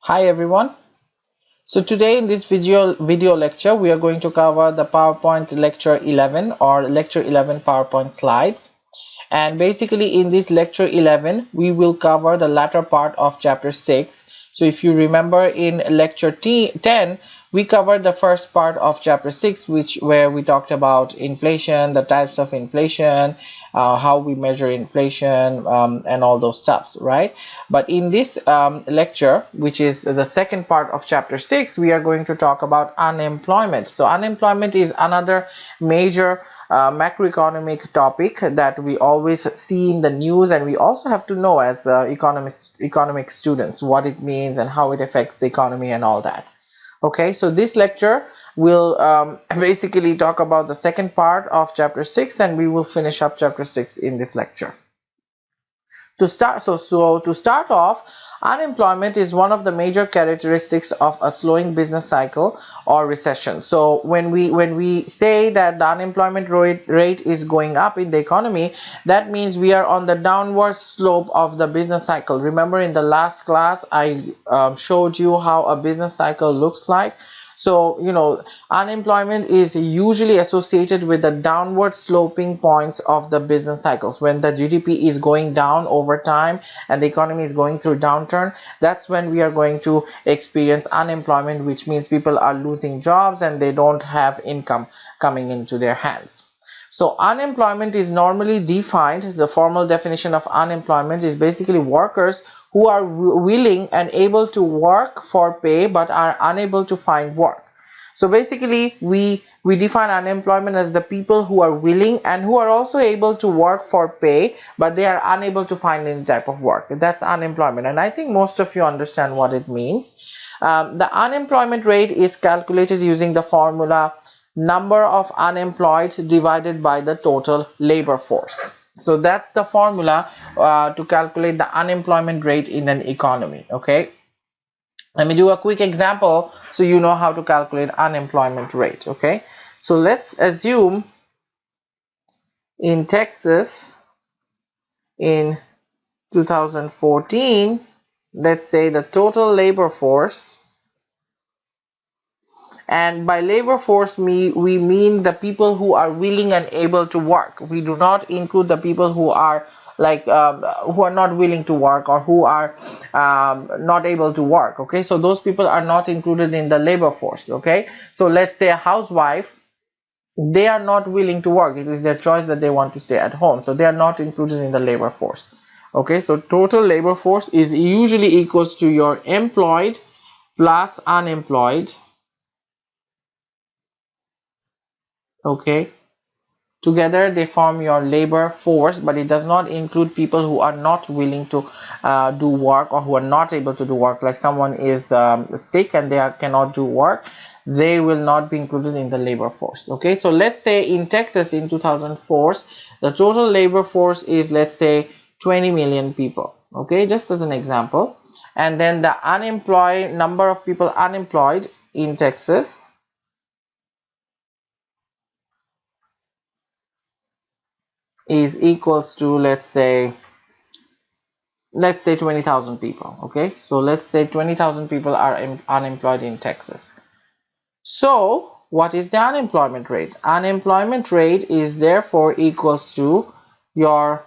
Hi everyone. So today in this video lecture we are going to cover the PowerPoint lecture 11 or lecture 11 PowerPoint slides. And basically in this lecture 11 we will cover the latter part of chapter 6. So if you remember in lecture 10 we covered the first part of chapter 6, where we talked about inflation, the types of inflation, how we measure inflation, and all those stuffs, right? But in this lecture, which is the second part of chapter 6, we are going to talk about unemployment. So unemployment is another major macroeconomic topic that we always see in the news, and we also have to know as economic students what it means and how it affects the economy and all that. Okay, so this lecture will basically talk about the second part of chapter 6, and we will finish up chapter 6 in this lecture. To start off, unemployment is one of the major characteristics of a slowing business cycle or recession. So when we say that the unemployment rate is going up in the economy, that means we are on the downward slope of the business cycle. Remember in the last class I showed you how a business cycle looks like. So, unemployment is usually associated with the downward sloping points of the business cycles. When the GDP is going down over time and the economy is going through downturn, that's when we are going to experience unemployment, which means people are losing jobs and they don't have income coming into their hands. So unemployment is normally defined, the formal definition of unemployment is basically workers who are willing and able to work for pay but are unable to find work. So basically we define unemployment as the people who are willing and who are also able to work for pay but they are unable to find any type of work. That's unemployment, and I think most of you understand what it means. The unemployment rate is calculated using the formula number of unemployed divided by the total labor force. So that's the formula to calculate the unemployment rate in an economy. Okay, let me do a quick example so you know how to calculate unemployment rate. Okay, so let's assume in Texas in 2014, let's say the total labor force, and by labor force we mean the people who are willing and able to work. We do not include the people who are who are not willing to work or who are not able to work. Okay, so those people are not included in the labor force. Okay, so let's say a housewife, they are not willing to work. It is their choice that they want to stay at home, so they are not included in the labor force. Okay, so total labor force is usually equals to your employed plus unemployed. Okay, together they form your labor force, but it does not include people who are not willing to do work or who are not able to do work. Like someone is sick and they cannot do work, they will not be included in the labor force. Okay, so let's say in Texas in 2004 the total labor force is, let's say, 20 million people. Okay, just as an example. And then the unemployed number of people unemployed in Texas is equals to, let's say 20,000 people. Okay, so let's say 20,000 people are unemployed in Texas. So what is the unemployment rate? Unemployment rate is therefore equals to the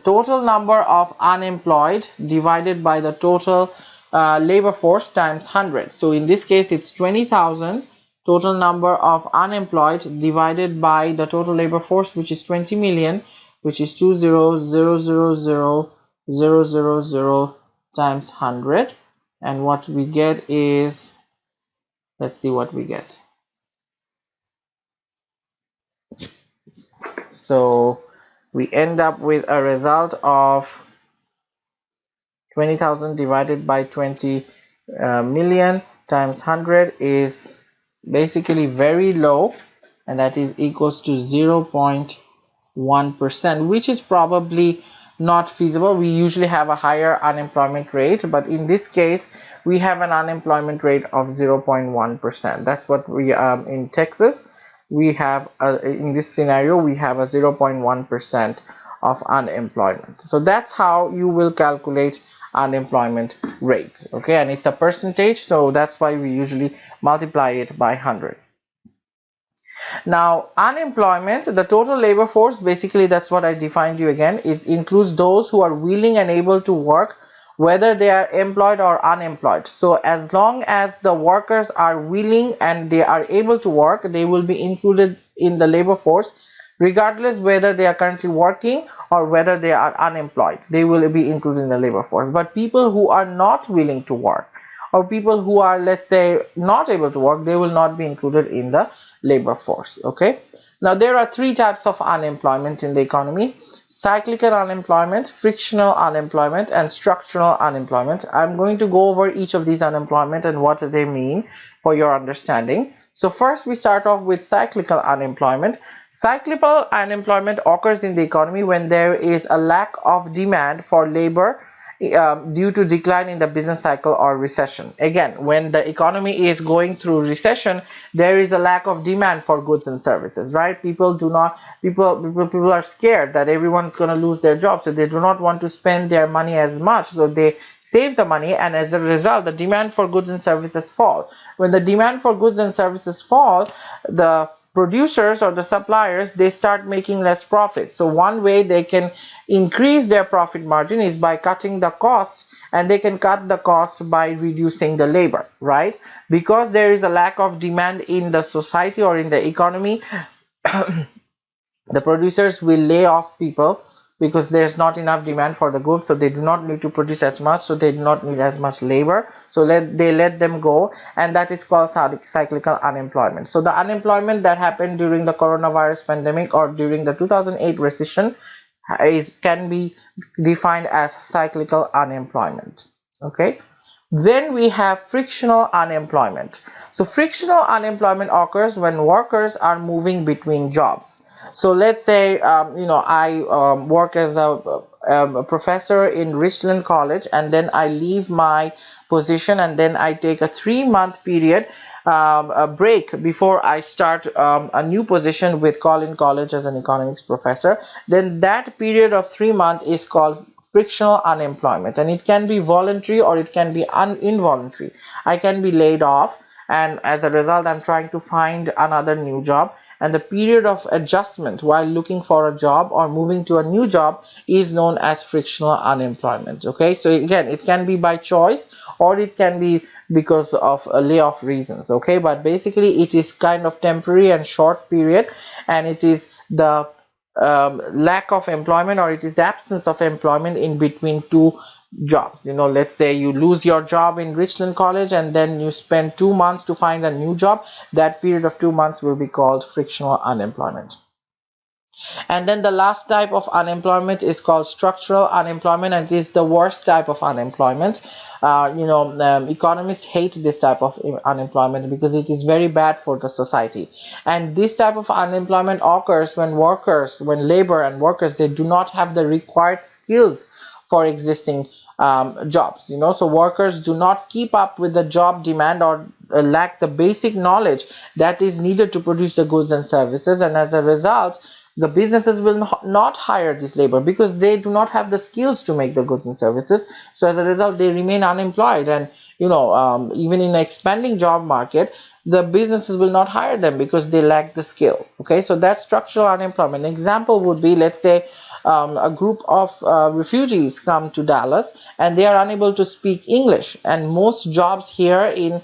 total number of unemployed divided by the total labor force times 100. So in this case it's 20,000 total number of unemployed divided by the total labor force, which is 20 million, which is 20,000,000 times 100, and what we get is, let's see what we get. So we end up with a result of 20,000 divided by 20 million times 100 is basically very low, and that is equals to 0.1%, which is probably not feasible. We usually have a higher unemployment rate, but in this case we have an unemployment rate of 0.1%. That's what we in Texas we have in this scenario we have a 0.1% of unemployment. So that's how you will calculate unemployment rate. Okay, and it's a percentage, so that's why we usually multiply it by 100. Now, unemployment, the total labor force, basically that's what I defined you again, is includes those who are willing and able to work, whether they are employed or unemployed. So as long as the workers are willing and they are able to work, they will be included in the labor force, regardless whether they are currently working or whether they are unemployed. They will be included in the labor force. But people who are not willing to work, or people who are, let's say, not able to work, they will not be included in the labor force. Okay, now there are three types of unemployment in the economy: cyclical unemployment, frictional unemployment, and structural unemployment. I'm going to go over each of these unemployment and what they mean for your understanding. So first we start off with cyclical unemployment. Cyclical unemployment occurs in the economy when there is a lack of demand for labor due to decline in the business cycle or recession. Again, when the economy is going through recession, there is a lack of demand for goods and services, right? People are scared that everyone's going to lose their job, so they do not want to spend their money as much, so they save the money, and as a result the demand for goods and services fall. When the demand for goods and services fall, the producers or the suppliers, they start making less profit. So one way they can increase their profit margin is by cutting the costs, and they can cut the cost by reducing the labor, right? Because there is a lack of demand in the society or in the economy, the producers will lay off people because there's not enough demand for the goods, so they do not need to produce as much, so they do not need as much labor, so they let them go, and that is called cyclical unemployment. So the unemployment that happened during the coronavirus pandemic or during the 2008 recession can be defined as cyclical unemployment. Okay, then we have frictional unemployment. So frictional unemployment occurs when workers are moving between jobs. So let's say I work as a professor in Richland College, and then I leave my position, and then I take a 3-month period, a break before I start a new position with Collin College as an economics professor. Then that period of 3 months is called frictional unemployment, and it can be voluntary or it can be involuntary. I can be laid off, and as a result I'm trying to find another new job, and the period of adjustment while looking for a job or moving to a new job is known as frictional unemployment. Okay, so again, it can be by choice or it can be because of layoff reasons. Okay, but basically it is kind of temporary and short period, and it is the lack of employment, or it is absence of employment in between two jobs. Let's say you lose your job in Richland College and then you spend 2 months to find a new job. That period of 2 months will be called frictional unemployment. And then the last type of unemployment is called structural unemployment, and it is the worst type of unemployment. Economists hate this type of unemployment because it is very bad for the society. And this type of unemployment occurs when labor and workers, they do not have the required skills for existing jobs. So workers do not keep up with the job demand or lack the basic knowledge that is needed to produce the goods and services, and as a result the businesses will not hire this labor because they do not have the skills to make the goods and services. So as a result they remain unemployed, and even in an expanding job market, the businesses will not hire them because they lack the skill. Okay, so that's structural unemployment. An example would be, let's say a group of refugees come to Dallas and they are unable to speak English, and most jobs here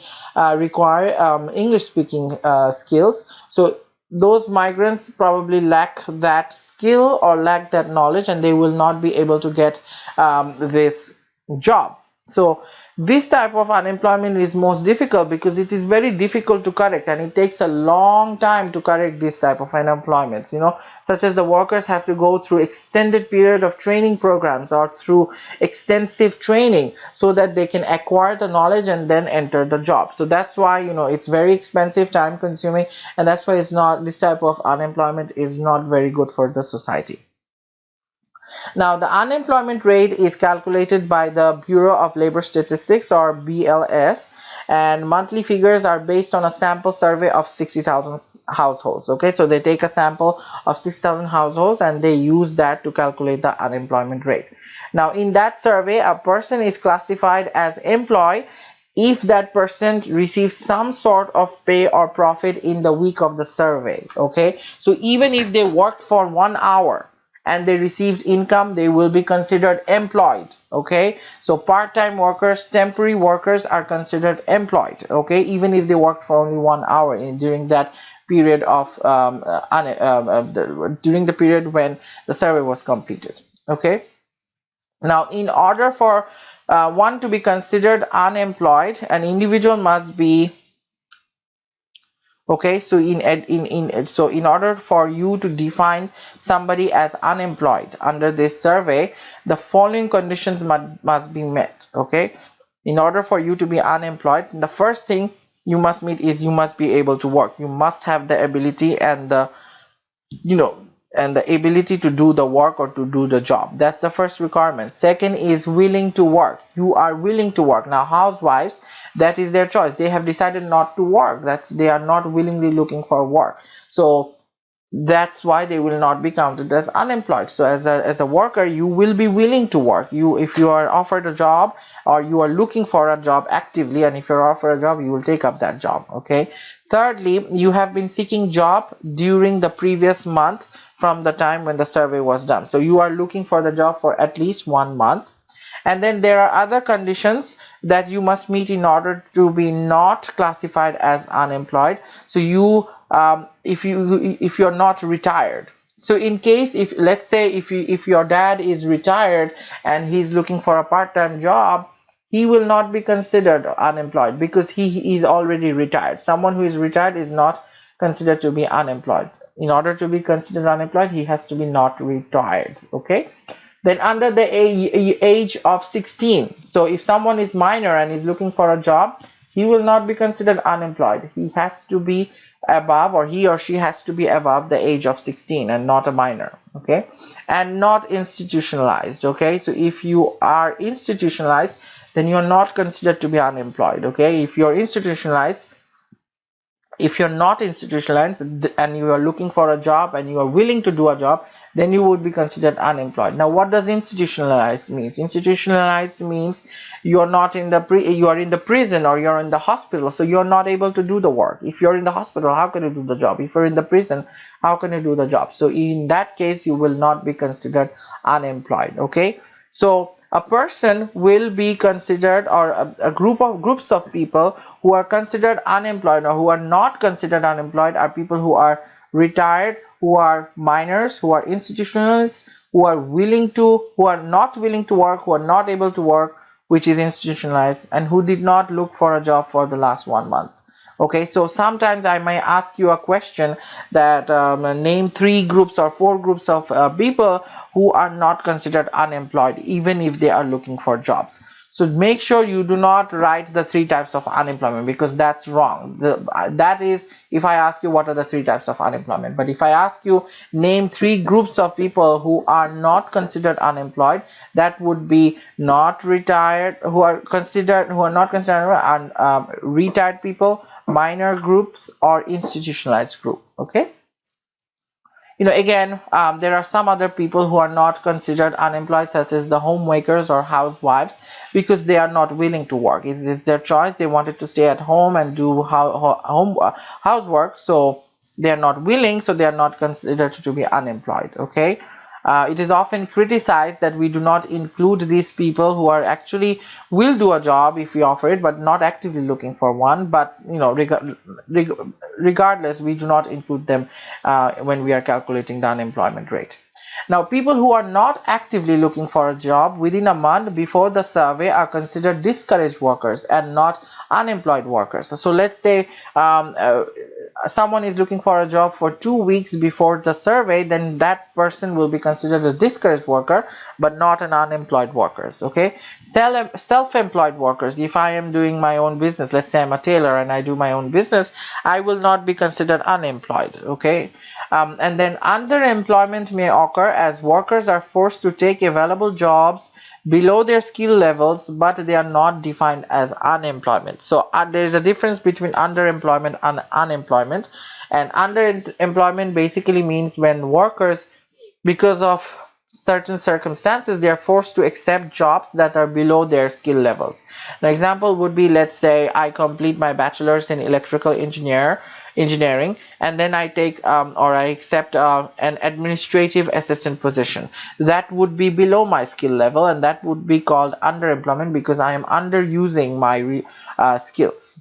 require English speaking skills. So those migrants probably lack that skill or lack that knowledge, and they will not be able to get this job. So this type of unemployment is most difficult because it is very difficult to correct, and it takes a long time to correct this type of unemployment, such as the workers have to go through extended period of training programs or through extensive training so that they can acquire the knowledge and then enter the job. So that's why it's very expensive, time consuming, and that's why this type of unemployment is not very good for the society. Now, the unemployment rate is calculated by the Bureau of Labor Statistics, or BLS, and monthly figures are based on a sample survey of 60,000 households. Okay, so they take a sample of 6,000 households and they use that to calculate the unemployment rate. Now, in that survey, a person is classified as employed if that person receives some sort of pay or profit in the week of the survey. Okay, so even if they worked for 1 hour and they received income, they will be considered employed. Okay, so part-time workers, temporary workers are considered employed. Okay, even if they worked for only 1 hour during that period of during the period when the survey was completed. Okay, now in order for one to be considered unemployed, an individual must be, okay, so in order for you to define somebody as unemployed under this survey, the following conditions must be met. Okay, in order for you to be unemployed, the first thing you must meet is you must be able to work. You must have the ability and the ability to do the work or to do the job. That's the first requirement. Second is willing to work. You are willing to work. Now, housewives, that is their choice. They have decided not to work. They are not willingly looking for work. So that's why they will not be counted as unemployed. So as a worker, you will be willing to work. If you are offered a job or you are looking for a job actively, and if you're offered a job, you will take up that job. Okay, thirdly, you have been seeking job during the previous month from the time when the survey was done. So you are looking for the job for at least 1 month. And then there are other conditions that you must meet in order to be not classified as unemployed. So you if you're not retired. So in case, if let's say if your dad is retired and he's looking for a part-time job, he will not be considered unemployed because he is already retired. Someone who is retired is not considered to be unemployed. In order to be considered unemployed, he has to be not retired. Okay, then under the age of 16, so if someone is minor and is looking for a job, he will not be considered unemployed. He has to be above, or he or she has to be above the age of 16 and not a minor. Okay, and not institutionalized. Okay, so if you are institutionalized, then you're not considered to be unemployed. Okay, if you're institutionalized, if you're not institutionalized and you are looking for a job and you are willing to do a job, then you would be considered unemployed. Now, what does institutionalized means? Institutionalized means you are not in the you are in the prison or you're in the hospital, so you're not able to do the work. If you're in the hospital, how can you do the job? If you're in the prison, how can you do the job? So in that case, you will not be considered unemployed. Okay, so a person will be considered, or a groups of people who are considered unemployed or who are not considered unemployed are people who are retired, who are minors, who are institutionalists, who are not willing to work, who are not able to work, which is institutionalized, and who did not look for a job for the last 1 month. Okay, so sometimes I may ask you a question that name 3 groups or 4 groups of people who are not considered unemployed even if they are looking for jobs. So make sure you do not write the 3 types of unemployment, because that's wrong. That is if I ask you what are the 3 types of unemployment. But if I ask you name 3 groups of people who are not considered unemployed, that would be not retired, who are not considered retired people, minor groups, or institutionalized group. Okay, again, there are some other people who are not considered unemployed, such as the homemakers or housewives, because they are not willing to work. It is their choice. They wanted to stay at home and do housework, so they are not willing, so they are not considered to be unemployed. Okay, it is often criticized that we do not include these people who are actually will do a job if we offer it, but not actively looking for one. But regardless, we do not include them when we are calculating the unemployment rate. Now, people who are not actively looking for a job within a month before the survey are considered discouraged workers and not unemployed workers. So let's say someone is looking for a job for 2 weeks before the survey, then that person will be considered a discouraged worker but not an unemployed workers. Okay, self-employed workers, if I am doing my own business, let's say I'm a tailor and I do my own business, I will not be considered unemployed. Okay, And then underemployment may occur as workers are forced to take available jobs below their skill levels, but they are not defined as unemployment. So there is a difference between underemployment and unemployment. And underemployment basically means when workers, because of certain circumstances, they are forced to accept jobs that are below their skill levels. An example would be, let's say I complete my bachelor's in electrical engineering, and then I take or I accept an administrative assistant position that would be below my skill level, and that would be called underemployment because I am underusing my skills.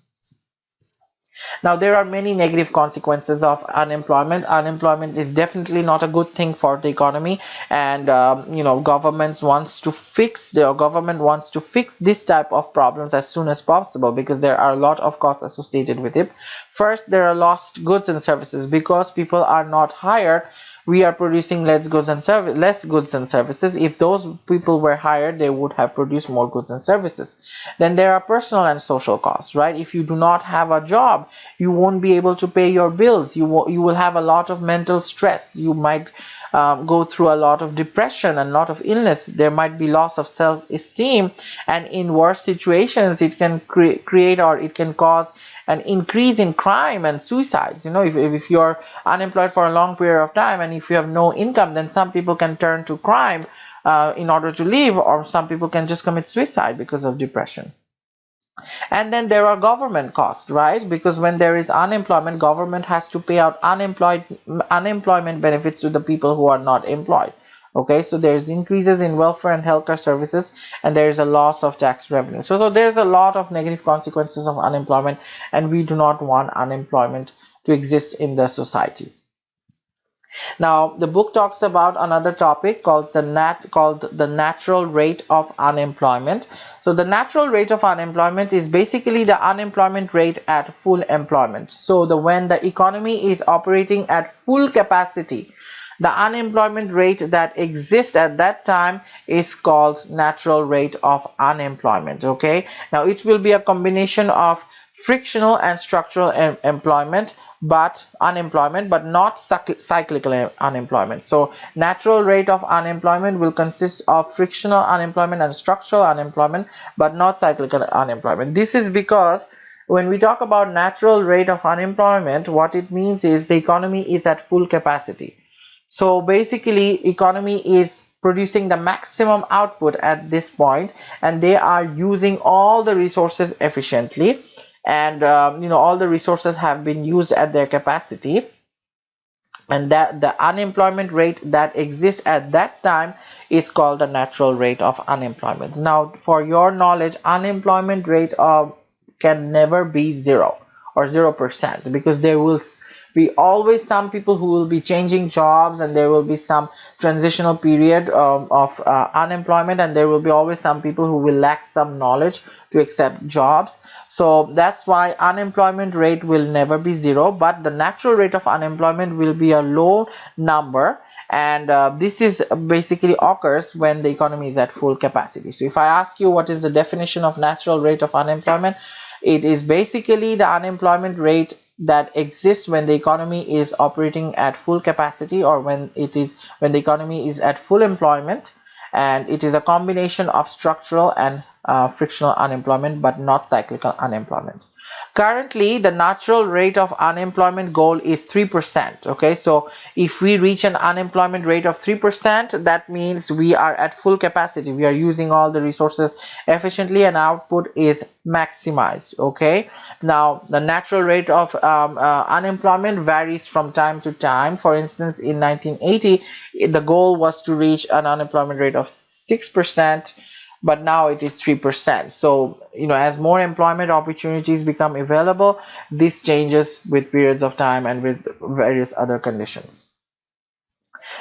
Now, there are many negative consequences of unemployment. Unemployment is definitely not a good thing for the economy, and government wants to fix this type of problems as soon as possible because there are a lot of costs associated with it. First, there are lost goods and services because people are not hired. We are producing less goods and services. If those people were hired, they would have produced more goods and services. Then there are personal and social costs, right? If you do not have a job, you won't be able to pay your bills. You will have a lot of mental stress. You might go through a lot of depression and a lot of illness. There might be loss of self-esteem, and in worse situations it can create or it can cause an increase in crime and suicides. If you're unemployed for a long period of time and if you have no income, then some people can turn to crime in order to live, or some people can just commit suicide because of depression. And then there are government costs, right? Because when there is unemployment, government has to pay out unemployment benefits to the people who are not employed. Okay, so there's increases in welfare and healthcare services, and there is a loss of tax revenue. So there's a lot of negative consequences of unemployment, and we do not want unemployment to exist in the society. Now, the book talks about another topic called the natural rate of unemployment. So the natural rate of unemployment is basically the unemployment rate at full employment. So when the economy is operating at full capacity, the unemployment rate that exists at that time is called natural rate of unemployment. Okay, now it will be a combination of frictional and structural unemployment, but not cyclical unemployment. So natural rate of unemployment will consist of frictional unemployment and structural unemployment, but not cyclical unemployment. This is because when we talk about natural rate of unemployment, what it means is the economy is at full capacity. So basically, economy is producing the maximum output at this point, and they are using all the resources efficiently, and all the resources have been used at their capacity, and that the unemployment rate that exists at that time is called the natural rate of unemployment. Now, for your knowledge, unemployment rate can never be 0 or 0%, because there will be always some people who will be changing jobs, and there will be some transitional period of unemployment, and there will be always some people who will lack some knowledge to accept jobs. So that's why unemployment rate will never be 0, but the natural rate of unemployment will be a low number, and this is basically occurs when the economy is at full capacity. So if I ask you what is the definition of natural rate of unemployment, it is basically the unemployment rate that exists when the economy is operating at full capacity, or when the economy is at full employment, and it is a combination of structural and frictional unemployment, but not cyclical unemployment. Currently, the natural rate of unemployment goal is 3%. Okay, so if we reach an unemployment rate of 3%, that means we are at full capacity. We are using all the resources efficiently, and output is maximized. Okay, now the natural rate of unemployment varies from time to time. For instance, in 1980, the goal was to reach an unemployment rate of 6%. But now it is 3%. So as more employment opportunities become available, this changes with periods of time and with various other conditions.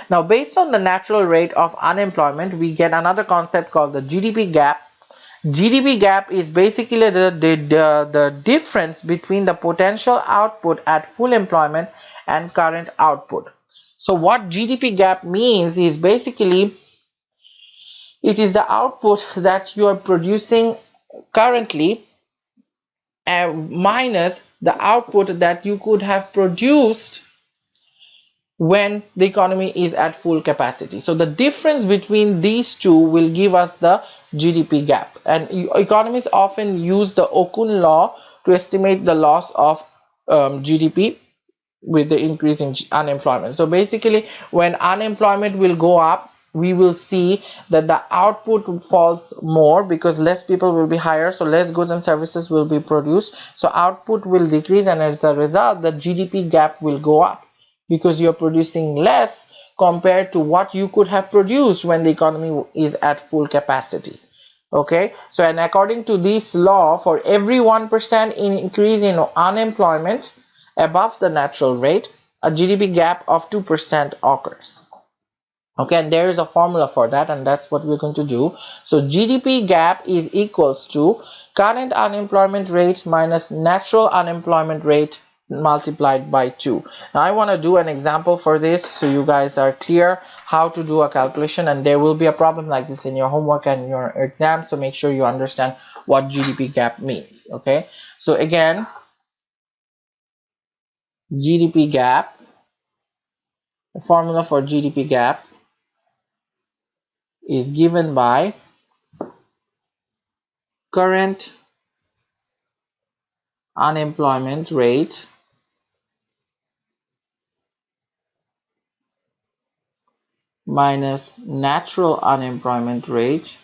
Now, based on the natural rate of unemployment, we get another concept called the GDP gap. GDP gap is basically the difference between the potential output at full employment and current output. So what GDP gap means is basically it is the output that you are producing currently minus the output that you could have produced when the economy is at full capacity. So the difference between these two will give us the GDP gap, and economists often use the Okun law to estimate the loss of GDP with the increase in unemployment. So basically, when unemployment will go up, we will see that the output falls more because less people will be hired, so less goods and services will be produced, so output will decrease, and as a result the GDP gap will go up because you're producing less compared to what you could have produced when the economy is at full capacity. Okay, so and according to this law, for every 1% increase in unemployment above the natural rate, a GDP gap of 2% occurs. Okay, and there is a formula for that, and that's what we're going to do. So GDP gap is equals to current unemployment rate minus natural unemployment rate multiplied by 2. Now I want to do an example for this so you guys are clear how to do a calculation, and there will be a problem like this in your homework and your exam, so make sure you understand what GDP gap means. Okay, so again, GDP gap, the formula for GDP gap is given by current unemployment rate minus natural unemployment rate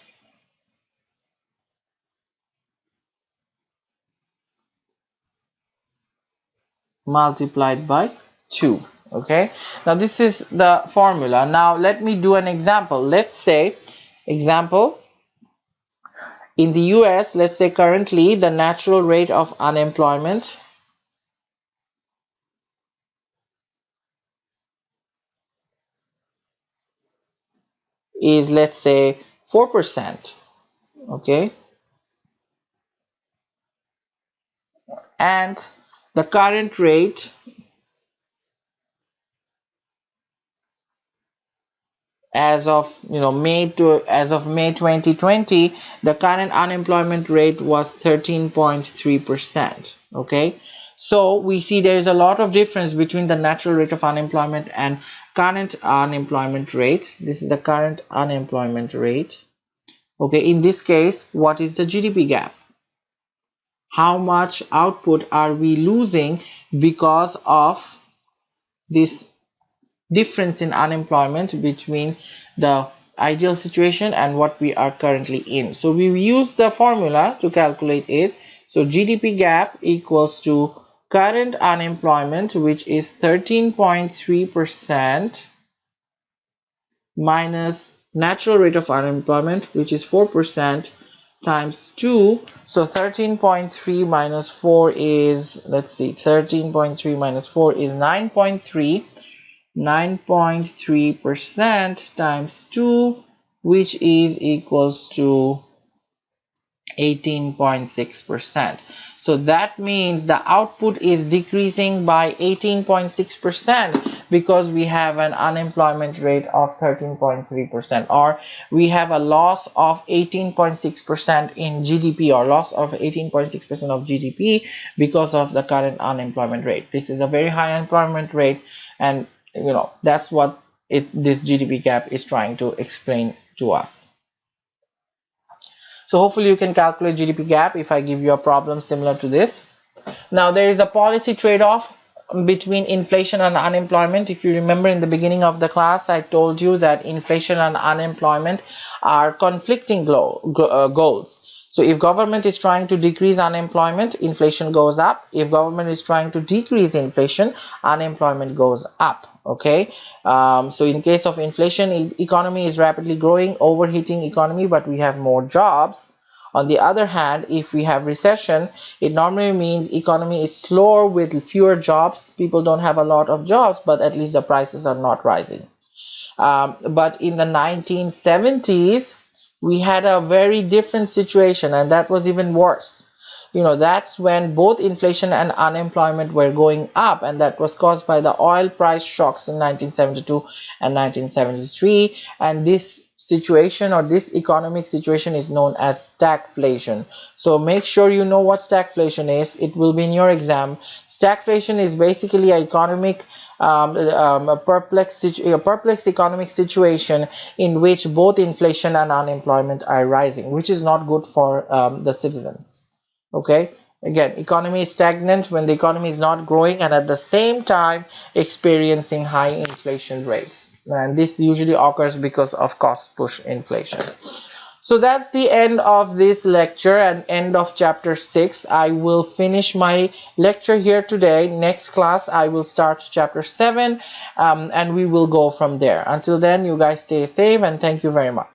multiplied by 2. Okay, now this is the formula. Now let me do an example. Let's say, example, in the US, let's say currently the natural rate of unemployment is, let's say, 4%. Okay, and the current rate as of May 2020, the current unemployment rate was 13.3%. Okay, so we see there is a lot of difference between the natural rate of unemployment and current unemployment rate. This is the current unemployment rate. Okay, in this case, what is the GDP gap? How much output are we losing because of this difference in unemployment between the ideal situation and what we are currently in? So we use the formula to calculate it. So GDP gap equals to current unemployment, which is 13.3%, minus natural rate of unemployment, which is 4%, times 2. So 13.3 minus 4 is, let's see, 13.3 minus 4 is 9.3. 9.3% times 2, which is equals to 18.6%. So that means the output is decreasing by 18.6% because we have an unemployment rate of 13.3%, or we have a loss of 18.6% in GDP, or loss of 18.6% of GDP because of the current unemployment rate. This is a very high unemployment rate, and that's what this GDP gap is trying to explain to us. So hopefully you can calculate GDP gap if I give you a problem similar to this. Now there is a policy trade-off between inflation and unemployment. If you remember in the beginning of the class, I told you that inflation and unemployment are conflicting goals. So if government is trying to decrease unemployment, inflation goes up. If government is trying to decrease inflation, unemployment goes up. Okay, so in case of inflation, economy is rapidly growing, overheating economy, but we have more jobs. On the other hand, if we have recession, it normally means economy is slower with fewer jobs. People don't have a lot of jobs, but at least the prices are not rising. But in the 1970s, we had a very different situation, and that was even worse. That's when both inflation and unemployment were going up, and that was caused by the oil price shocks in 1972 and 1973. And this situation, or this economic situation, is known as stagflation. So make sure you know what stagflation is. It will be in your exam. Stagflation is basically an economic a perplexed economic situation in which both inflation and unemployment are rising, which is not good for the citizens. Okay, again, economy is stagnant when the economy is not growing and at the same time experiencing high inflation rates, and this usually occurs because of cost push inflation. So that's the end of this lecture and end of chapter 6. I will finish my lecture here today. Next class I will start chapter 7, and we will go from there. Until then, you guys stay safe and thank you very much.